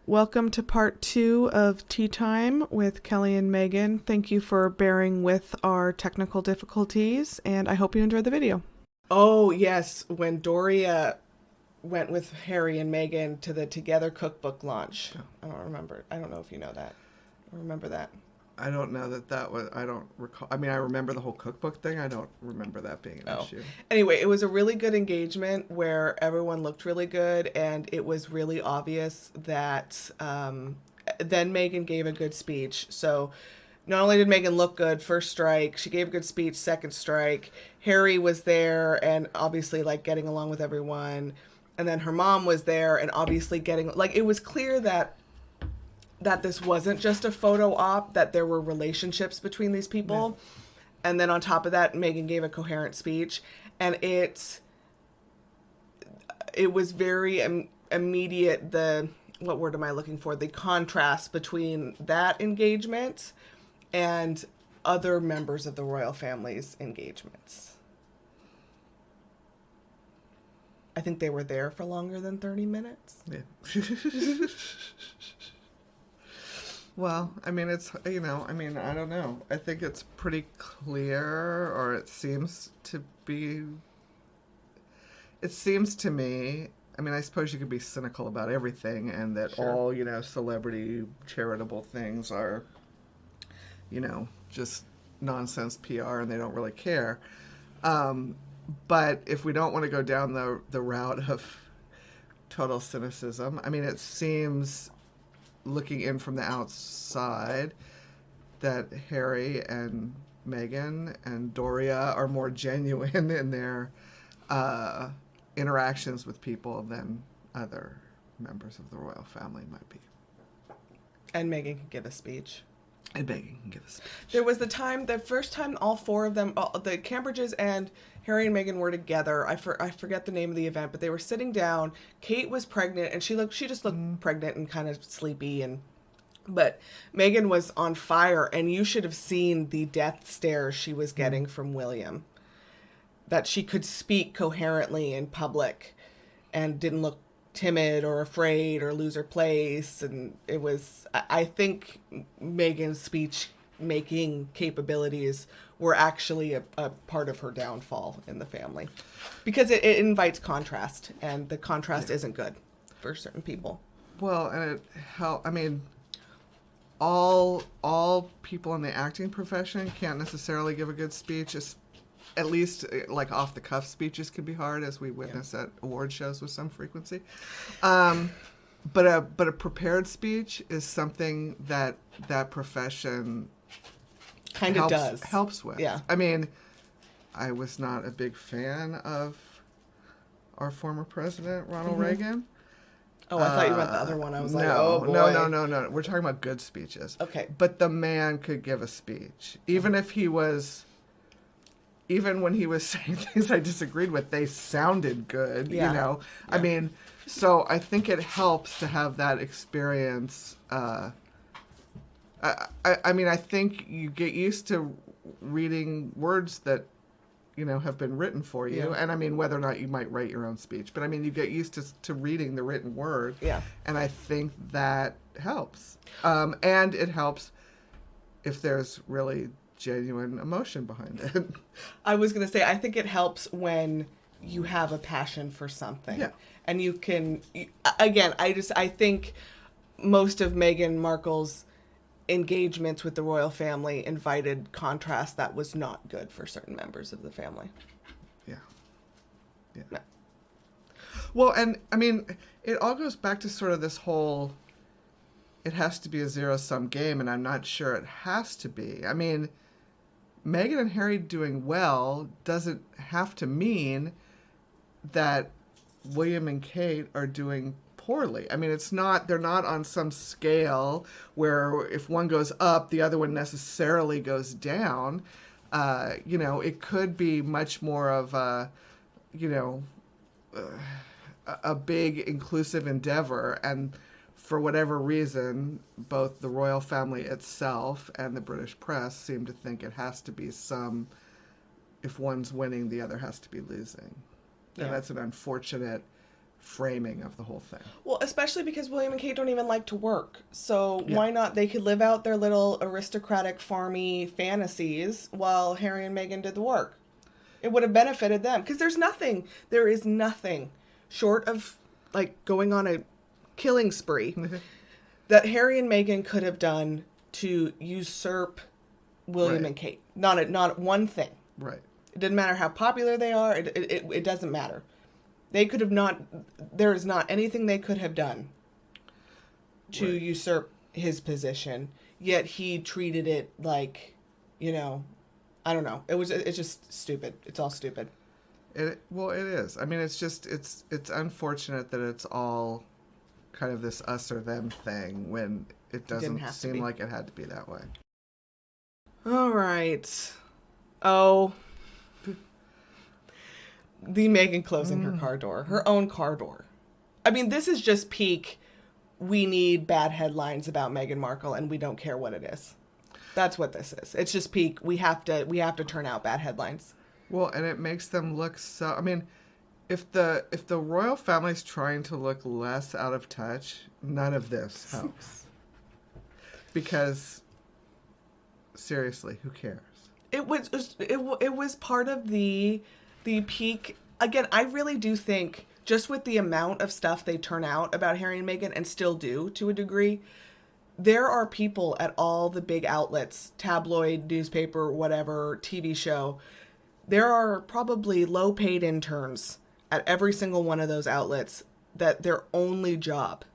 Welcome to part 2 of Tea Time with Kelly and Megan. Thank you for bearing with our technical difficulties, and I hope you enjoyed the video. Oh, yes, when Doria went with Harry and Meghan to the Together cookbook launch. I don't remember. I don't know if you know that. I remember that. I don't know that was, I don't recall. I mean, I remember the whole cookbook thing. I don't remember that being an issue. Anyway, it was a really good engagement where everyone looked really good, and it was really obvious that then Meghan gave a good speech. So not only did Meghan look good, first strike, she gave a good speech, second strike. Harry was there and obviously like getting along with everyone. And then her mom was there and obviously getting, like, it was clear that this wasn't just a photo op, that there were relationships between these people. Yeah. And then on top of that, Meghan gave a coherent speech, and it was very immediate, what word am I looking for? The contrast between that engagement and other members of the royal family's engagements. I think they were there for longer than 30 minutes. Yeah. Well, I mean, it's, I don't know. I think it's pretty clear, or it seems to me, I mean, I suppose you could be cynical about everything, and that Sure. all, celebrity charitable things are, just nonsense PR and they don't really care. But if we don't want to go down the route of total cynicism, I mean, it seems, looking in from the outside, that Harry and Meghan and Doria are more genuine in their interactions with people than other members of the royal family might be. And Meghan could give a speech. And Meghan can give a speech. There was the first time all four of them, the Cambridges and Harry and Meghan were together. I forget the name of the event, but they were sitting down. Kate was pregnant, and she just looked pregnant and kind of sleepy, but Meghan was on fire, and you should have seen the death stare she was getting from William. That she could speak coherently in public and didn't look timid or afraid or lose her place. And it was, I think Meghan's speech making capabilities were actually a part of her downfall in the family, because it invites contrast, and the contrast isn't good for certain people. Well, and I mean, all people in the acting profession can't necessarily give a good speech. At least, like, off-the-cuff speeches can be hard, as we witness at award shows with some frequency. But a prepared speech is something that profession kind of helps with. Yeah. I mean, I was not a big fan of our former president, Ronald Reagan. Oh, I thought you meant the other one. I was like, no, oh boy. No. We're talking about good speeches. Okay. But the man could give a speech. Even when he was saying things I disagreed with, they sounded good, Yeah. I mean, so I think it helps to have that experience. I mean, I think you get used to reading words that, have been written for you. Yeah. And I mean, whether or not you might write your own speech, but I mean, you get used to reading the written word. Yeah. And I think that helps. And it helps if there's really genuine emotion behind it. I was going to say, I think it helps when you have a passion for something. Yeah. And you can, again, I think most of Meghan Markle's engagements with the royal family invited contrast that was not good for certain members of the family. Yeah. Yeah. No. Well, and I mean, it all goes back to sort of this whole, it has to be a zero-sum game, and I'm not sure it has to be. I mean, Meghan and Harry doing well doesn't have to mean that William and Kate are doing poorly. I mean, they're not on some scale where if one goes up, the other one necessarily goes down. It could be much more of a big inclusive endeavor, and for whatever reason, both the royal family itself and the British press seem to think it has to be if one's winning, the other has to be losing. Yeah. And that's an unfortunate framing of the whole thing. Well, especially because William and Kate don't even like to work. So Yeah. why not? They could live out their little aristocratic, farmy fantasies while Harry and Meghan did the work. It would have benefited them. Because there is nothing short of, like, going on a killing spree that Harry and Meghan could have done to usurp William Right. and Kate. Not one thing. Right. It doesn't matter how popular they are. It doesn't matter. They could have not. There is not anything they could have done to Right. usurp his position. Yet he treated it like, I don't know. It's just stupid. It's all stupid. It is. I mean, it's just it's unfortunate that it's all kind of this us or them thing when it doesn't have to seem be. like it had to be that way. All right. Oh. The Meghan closing her car door. Her own car door. I mean, this is just peak. We need bad headlines about Meghan Markle and we don't care what it is. That's what this is. It's just peak. We have to turn out bad headlines. Well, and it makes them look so. I mean, if the royal family's trying to look less out of touch, none of this helps. Because seriously, who cares? It was part of the peak. Again, I really do think just with the amount of stuff they turn out about Harry and Meghan and still do to a degree, there are people at all the big outlets, tabloid, newspaper, whatever, TV show. There are probably low-paid interns at every single one of those outlets that their only job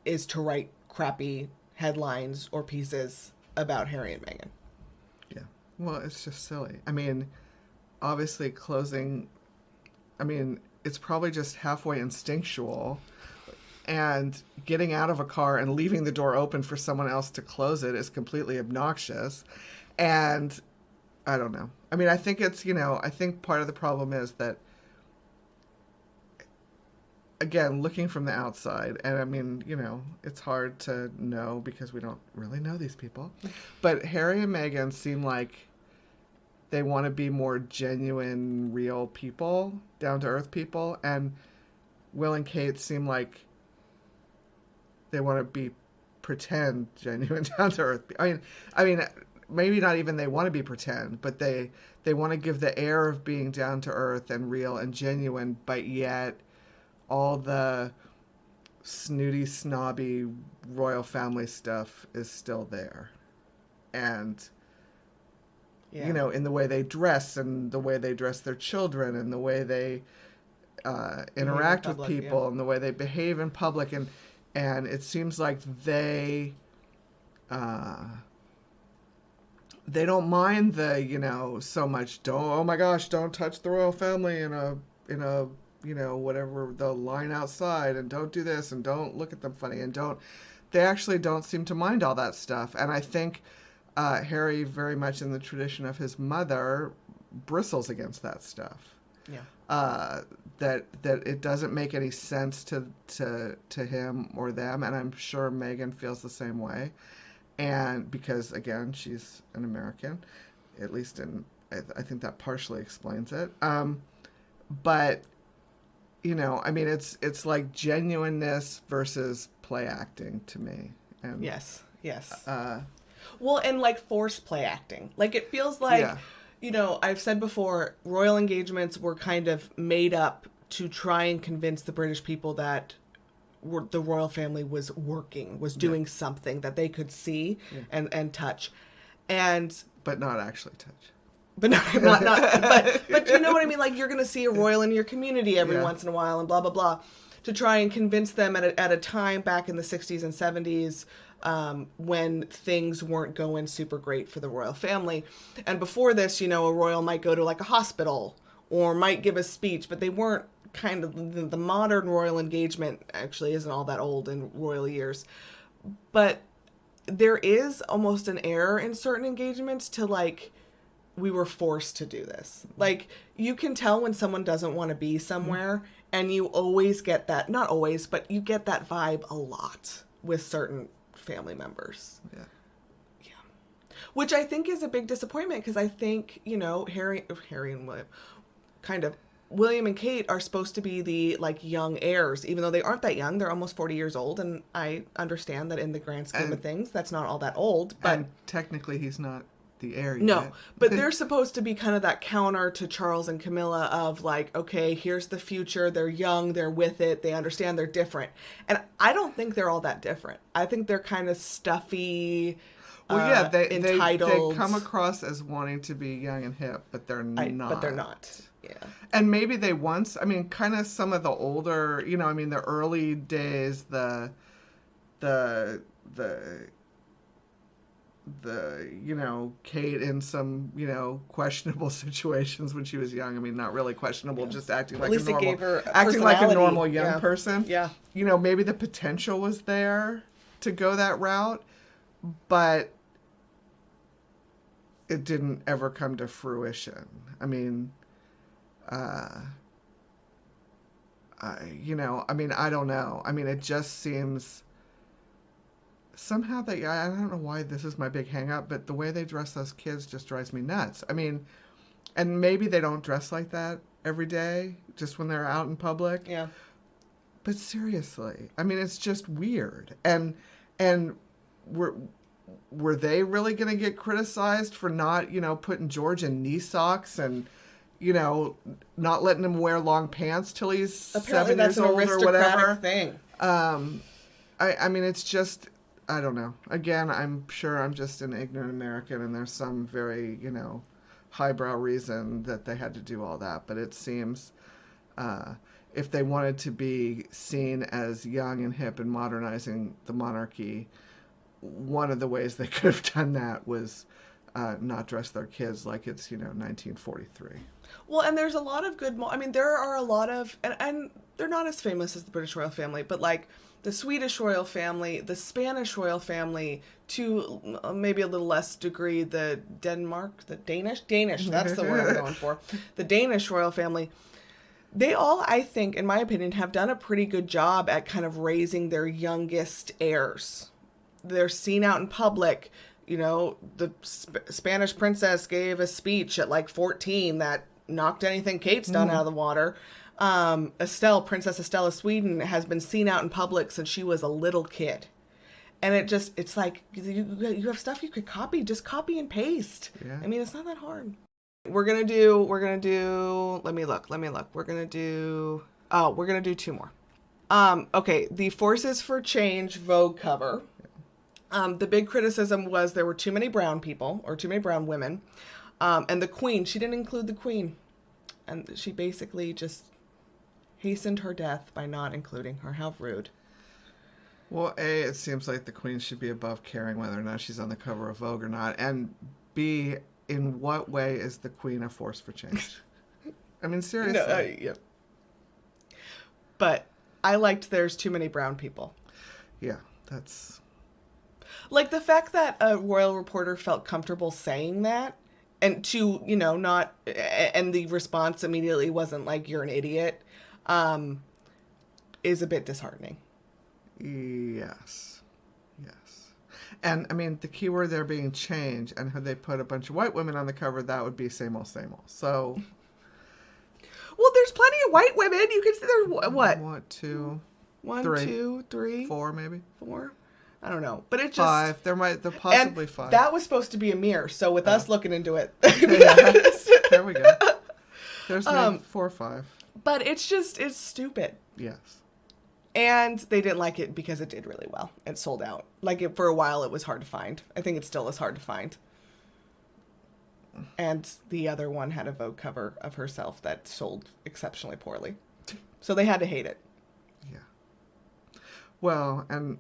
is to write crappy headlines or pieces about Harry and Meghan. Yeah. Well, it's just silly. I mean, obviously closing, I mean, it's probably just halfway instinctual, and getting out of a car and leaving the door open for someone else to close it is completely obnoxious. And I don't know. I mean, I think it's, I think part of the problem is that, again, looking from the outside, and I mean, it's hard to know because we don't really know these people, but Harry and Meghan seem like they want to be more genuine, real people, down-to-earth people, and Will and Kate seem like they want to be pretend, genuine, down-to-earth. I mean, maybe not even they want to be pretend, but they want to give the air of being down-to-earth and real and genuine, but yet all the snooty, snobby royal family stuff is still there. And, in the way they dress and the way they dress their children and the way they interact with people and the way they behave in public. And it seems like they don't mind the, so much, oh my gosh, don't touch the royal family in a whatever, the line outside, and don't do this, and don't look at them funny, and they actually don't seem to mind all that stuff. And I think Harry, very much in the tradition of his mother, bristles against that stuff. Yeah. That it doesn't make any sense to him or them, and I'm sure Meghan feels the same way. And because, again, she's an American, at least I think that partially explains it. But, I mean, it's like genuineness versus play acting to me. And, yes. Well, and like forced play acting. Like it feels like, I've said before, royal engagements were kind of made up to try and convince the British people that the royal family was doing something that they could see and touch. But not actually touch. But not but you know what I mean? Like, you're going to see a royal in your community every once in a while and blah, blah, blah, to try and convince them at a time back in the 60s and 70s when things weren't going super great for the royal family. And before this, a royal might go to like a hospital or might give a speech, but they weren't kind of, the modern royal engagement actually isn't all that old in royal years. But there is almost an error in certain engagements to like, we were forced to do this. Like, you can tell when someone doesn't want to be somewhere, and you always get that, not always, but you get that vibe a lot with certain family members. Yeah. Which I think is a big disappointment, because I think, Harry and William kind of William and Kate are supposed to be the like young heirs, even though they aren't that young. They're almost 40 years old, and I understand that in the grand scheme of things, that's not all that old. But and technically, he's not the heir yet. No, but they're supposed to be kind of that counter to Charles and Camilla of like, okay, here's the future. They're young, they're with it, they understand they're different. And I don't think they're all that different. I think they're kind of stuffy. Well, yeah, entitled. They come across as wanting to be young and hip, but they're not. But they're not. Yeah. And maybe they once, I mean, kind of some of the older, you know, I mean, the early days, the you know, Kate in some, you know, questionable situations when she was young. I mean, not really questionable, just acting like a normal young person. Yeah. You know, maybe the potential was there to go that route, but it didn't ever come to fruition. I mean, I don't know. I mean, it just seems somehow I don't know why this is my big hang up, but the way they dress those kids just drives me nuts. I mean, and maybe they don't dress like that every day, just when they're out in public. Yeah. But seriously, I mean, it's just weird. And were they really going to get criticized for not, you know, putting George in knee socks and, you know, not letting him wear long pants till he's Apparently 7 years old or whatever? Thing. I mean, it's just, I don't know. Again, I'm sure I'm just an ignorant American, and there's some very, you know, highbrow reason that they had to do all that. But it seems if they wanted to be seen as young and hip and modernizing the monarchy, one of the ways they could have done that was not dress their kids like it's, you know, 1943. Well, and there's a lot of good... I mean, there are a lot of... And they're not as famous as the British royal family, but like the Swedish royal family, the Spanish royal family, to maybe a little less degree, the Danish, that's the word I'm going for. The Danish royal family, they all, I think, in my opinion, have done a pretty good job at kind of raising their youngest heirs. They're seen out in public. You know, the Spanish princess gave a speech at like 14 that knocked anything Kate's done out of the water. Princess Estelle of Sweden, has been seen out in public since she was a little kid. And it's like, you have stuff you could copy, just copy and paste. Yeah. I mean, it's not that hard. We're going to do, let me look. We're going to do two more. Okay. The Forces for Change Vogue cover. The big criticism was there were too many brown people, or too many brown women. And the Queen, she didn't include the Queen. And she basically just hastened her death by not including her. How rude. Well, A, it seems like the Queen should be above caring whether or not she's on the cover of Vogue or not. And B, in what way is the Queen a force for change? I mean, seriously. No, yeah. But I liked there's too many brown people. Yeah, that's... Like the fact that a royal reporter felt comfortable saying that, and to, you know, not, and the response immediately wasn't like, you're an idiot, is a bit disheartening. Yes. And, I mean, the key word there being change, and had they put a bunch of white women on the cover, that would be same old, same old. So... Well, there's plenty of white women. You can see there's, what? What, two? One, three, two, three. Four, maybe? Four? I don't know. But it just... Five. There possibly and five. That was supposed to be a mirror, so with us looking into it... There we go. There's maybe 4 or 5. But it's stupid. Yes. And they didn't like it because it did really well. It sold out. Like, for a while, it was hard to find. I think it still is hard to find. And the other one had a Vogue cover of herself that sold exceptionally poorly. So they had to hate it. Yeah. Well, and...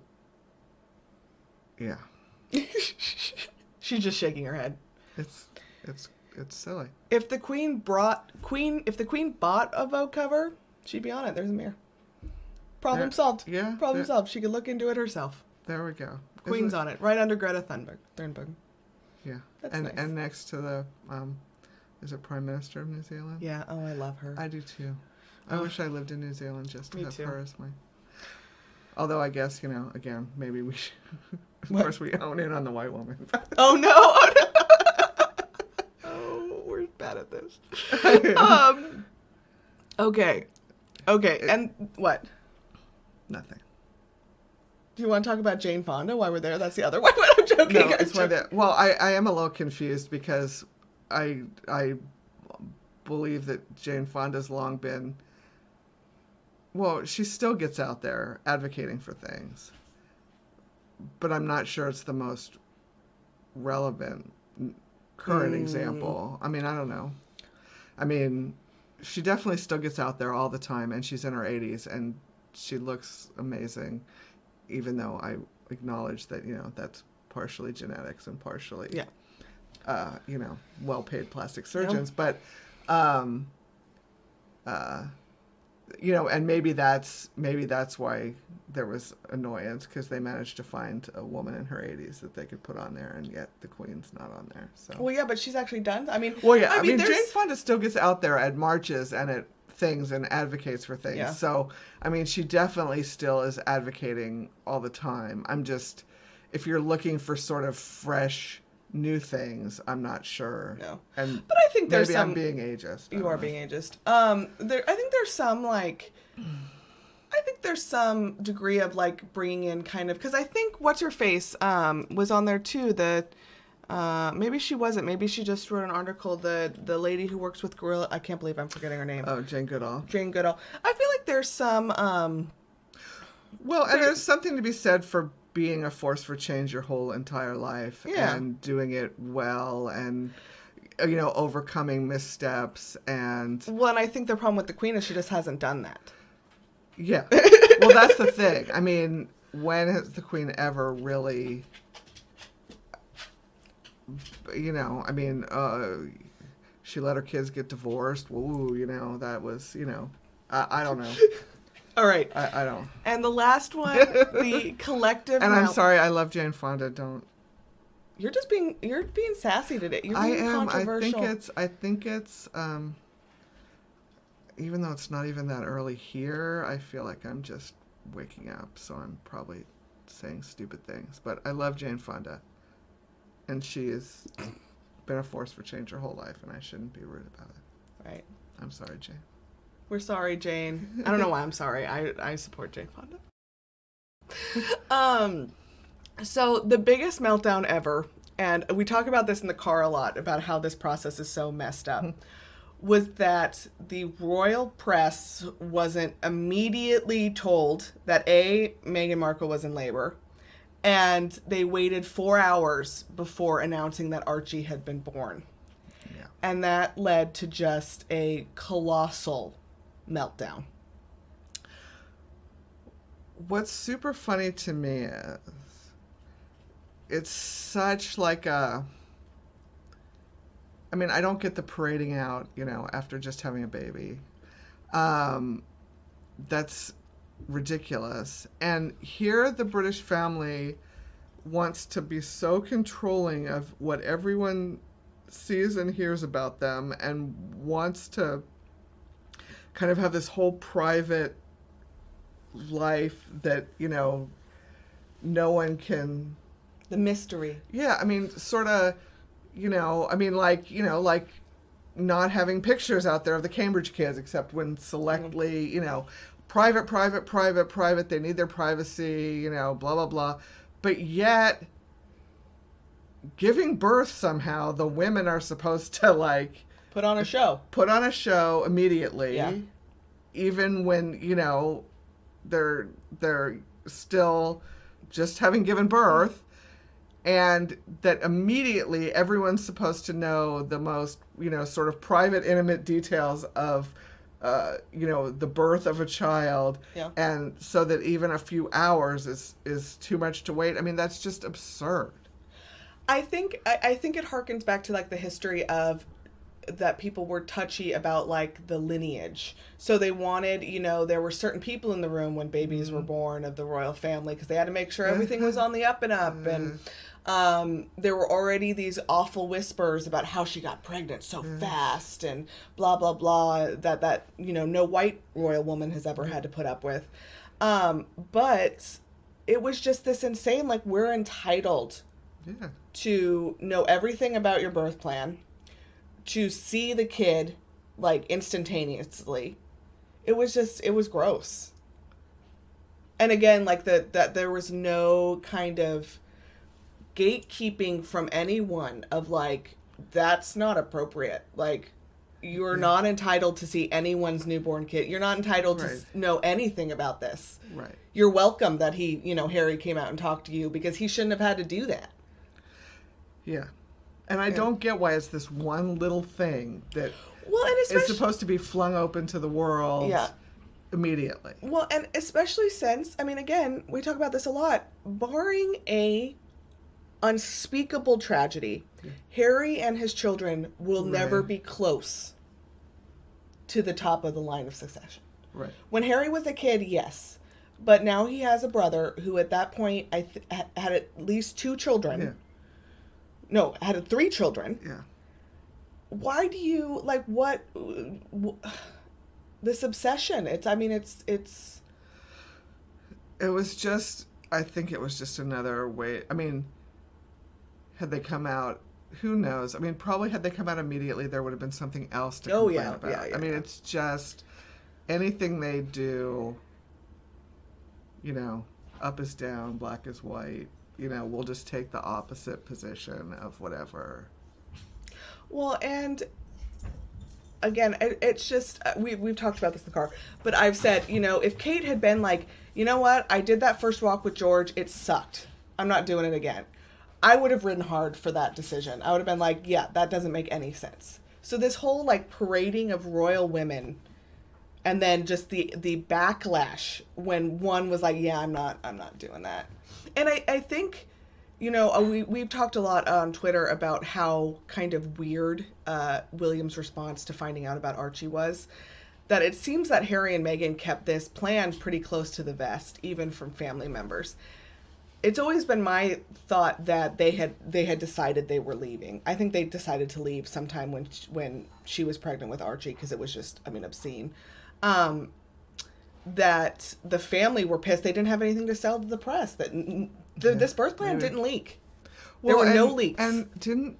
Yeah. She's just shaking her head. It's silly. If the Queen bought a Vogue cover, she'd be on it. There's a mirror. Problem solved. Yeah. Problem solved. She could look into it herself. There we go. Queen's on it, right under Greta Thunberg. Yeah. That's nice. And next to the is it Prime Minister of New Zealand? Yeah. Oh, I love her. I do too. I wish I lived in New Zealand just to have too. her as my. Although I guess, you know, again, maybe we should. Of course, we own in on the white woman. Oh no! Oh, we're bad at this. Okay. And what? Nothing. Do you want to talk about Jane Fonda while we're there? That's the other one. I'm joking. No, it's one that. Well, I am a little confused because I believe that Jane Fonda's long been. Well, she still gets out there advocating for things, but I'm not sure it's the most relevant current example. I mean, I don't know. I mean, she definitely still gets out there all the time, and she's in her 80s, and she looks amazing, even though I acknowledge that, that's partially genetics and partially, well-paid plastic surgeons. Yep. But, and maybe that's why there was annoyance, because they managed to find a woman in her 80s that they could put on there, and yet the Queen's not on there. So. Well, yeah, but she's actually done. I mean, Jane Fonda still gets out there at marches and at things and advocates for things. Yeah. So, I mean, she definitely still is advocating all the time. I'm just, if you're looking for sort of fresh, new things, I'm not sure. No. And but I think there's maybe some... I'm being ageist. You are being ageist. I think there's some, I think there's some degree of, bringing in kind of... Because I think What's-Her-Face was on there, too. Maybe she wasn't. Maybe she just wrote an article. The lady who works with Gorilla... I can't believe I'm forgetting her name. Oh, Jane Goodall. Jane Goodall. I feel like there's some... there's something to be said for being a force for change your whole entire life. Yeah. And doing it well and... overcoming missteps and... Well, and I think the problem with the Queen is she just hasn't done that. Yeah. Well, that's the thing. I mean, when has the Queen ever really... she let her kids get divorced. Woo, that was, I don't know. All right. I don't. And the last one, the collective... And I'm sorry, I love Jane Fonda. Don't... You're being sassy today. You're being controversial. I think it's even though it's not even that early here, I feel like I'm just waking up, so I'm probably saying stupid things. But I love Jane Fonda, and she has been a force for change her whole life, and I shouldn't be rude about it. Right. I'm sorry, Jane. We're sorry, Jane. I don't know why I'm sorry. I support Jane Fonda. So the biggest meltdown ever, and we talk about this in the car a lot, about how this process is so messed up, was that the royal press wasn't immediately told that Meghan Markle was in labor, and they waited 4 hours before announcing that Archie had been born. Yeah. And that led to just a colossal meltdown. What's super funny to me is it's such like a... I mean, I don't get the parading out, after just having a baby. That's ridiculous. And here the British family wants to be so controlling of what everyone sees and hears about them, and wants to kind of have this whole private life that, no one can... The mystery. Yeah, I mean, sort of, like not having pictures out there of the Cambridge kids, except when selectly, private, they need their privacy, blah, blah, blah. But yet, giving birth somehow, the women are supposed to, put on a show. Put on a show immediately. Yeah. Even when, they're still just having given birth. And that immediately everyone's supposed to know the most, sort of private, intimate details of, the birth of a child. Yeah. And so that even a few hours is too much to wait. I mean, that's just absurd. I think it harkens back to, the history of that people were touchy about, the lineage. So they wanted, there were certain people in the room when babies were born of the royal family, because they had to make sure everything was on the up and up. And there were already these awful whispers about how she got pregnant so fast and blah, blah, blah, that no white royal woman has ever had to put up with. But it was just this insane, we're entitled to know everything about your birth plan, to see the kid, instantaneously, It was gross. And again, like that there was no kind of gatekeeping from anyone of like, that's not appropriate. Like, you're not entitled to see anyone's newborn kid. You're not entitled to know anything about this. Right. You're welcome that Harry came out and talked to you, because he shouldn't have had to do that. Yeah. And I don't get why it's this one little thing that is supposed to be flung open to the world immediately. Well, and especially since, I mean, again, we talk about this a lot, barring a unspeakable tragedy, Harry and his children will never be close to the top of the line of succession. Right. When Harry was a kid, yes. But now he has a brother who at that point had at least 2 children. Yeah. No, had 3 children. Yeah. Why do you, like, what this obsession? It was just, I think it was just another way. I mean, had they come out, who knows? I mean, probably had they come out immediately, there would have been something else to complain about. Yeah, I mean, it's just anything they do, up is down, black is white, we'll just take the opposite position of whatever. Well, and again, it's just, we've talked about this in the car, but I've said, if Kate had been like, you know what, I did that first walk with George, it sucked, I'm not doing it again, I would have ridden hard for that decision. I would have been like, yeah, that doesn't make any sense. So this whole, like, parading of royal women, and then just the backlash when one was like, yeah, I'm not doing that. And I think, we've talked a lot on Twitter about how kind of weird William's response to finding out about Archie was. That it seems that Harry and Meghan kept this plan pretty close to the vest, even from family members. It's always been my thought that they had decided they were leaving. I think they decided to leave sometime when she was pregnant with Archie, because it was just, obscene. That the family were pissed they didn't have anything to sell to the press. That this birth plan didn't leak. There were no leaks. And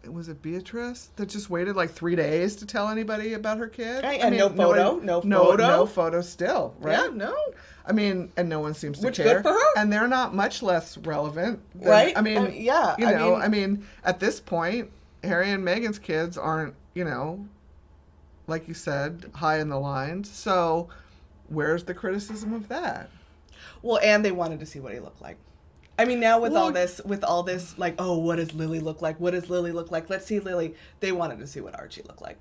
was it Beatrice that just waited like 3 days to tell anybody about her kid? And no photo still, right? Yeah, no. I mean, and no one seems to Which care. good for her. And they're not much less relevant. Right? I mean, yeah. I mean, at this point, Harry and Meghan's kids aren't, like you said, high in the line. So where's the criticism of that? Well, and they wanted to see what he looked like. I mean, now with all this, like, oh, what does Lily look like? What does Lily look like? Let's see Lily. They wanted to see what Archie looked like.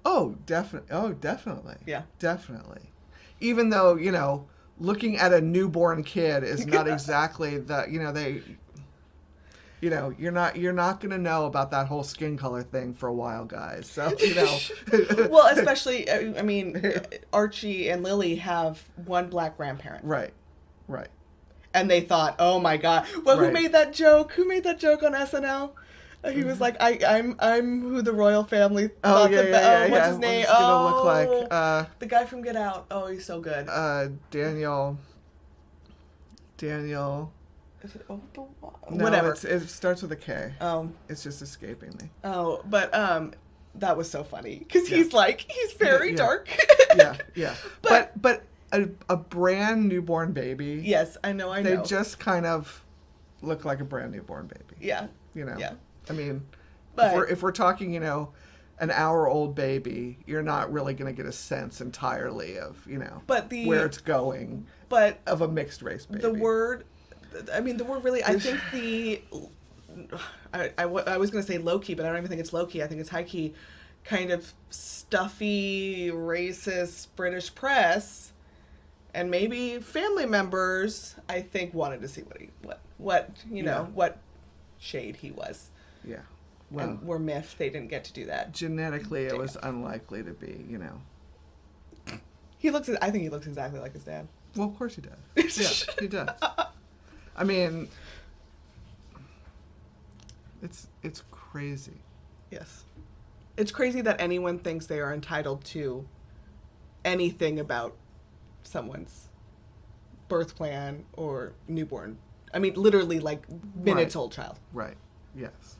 Oh, definitely. Yeah. Definitely. Even though, looking at a newborn kid is not exactly the, you're not going to know about that whole skin color thing for a while, guys. So, Well, especially, I mean, Archie and Lily have one black grandparent. Right. And they thought, oh my God. Well, who made that joke? Who made that joke on SNL? He was like, I'm who the royal family thought what's his name? What's gonna look like? The guy from Get Out. Oh, he's so good. Daniel. Is it No, whatever. It starts with a K. Oh. It's just escaping me. Oh, but that was so funny because he's very dark. yeah. But a brand newborn baby. Yes, I know. They just kind of look like a brand newborn baby. Yeah. Yeah. I mean, but if we're talking, an hour-old baby, you're not really going to get a sense entirely of, where it's going. But of a mixed race baby. The word really. I think I was going to say low key, but I don't even think it's low key. I think it's high key. Kind of stuffy, racist British press. And maybe family members, I think, wanted to see what shade he was. Yeah. Well, and were miffed they didn't get to do that. Genetically, it was unlikely to be, I think he looks exactly like his dad. Well, of course he does. Yeah, he does. I mean, it's crazy. Yes. It's crazy that anyone thinks they are entitled to anything about someone's birth plan or newborn. I mean, literally, like, minutes old child. Right. Yes.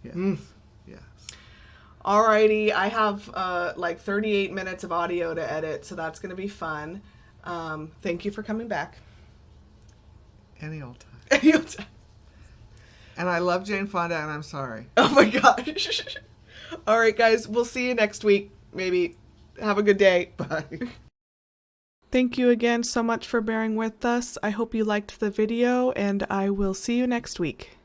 Yes. Yes. Alrighty, I have like 38 minutes of audio to edit, so that's going to be fun. Thank you for coming back. Any old time. Any old time. And I love Jane Fonda, and I'm sorry. Oh my gosh. All right, guys, we'll see you next week. Maybe. Have a good day. Bye. Thank you again so much for bearing with us. I hope you liked the video, and I will see you next week.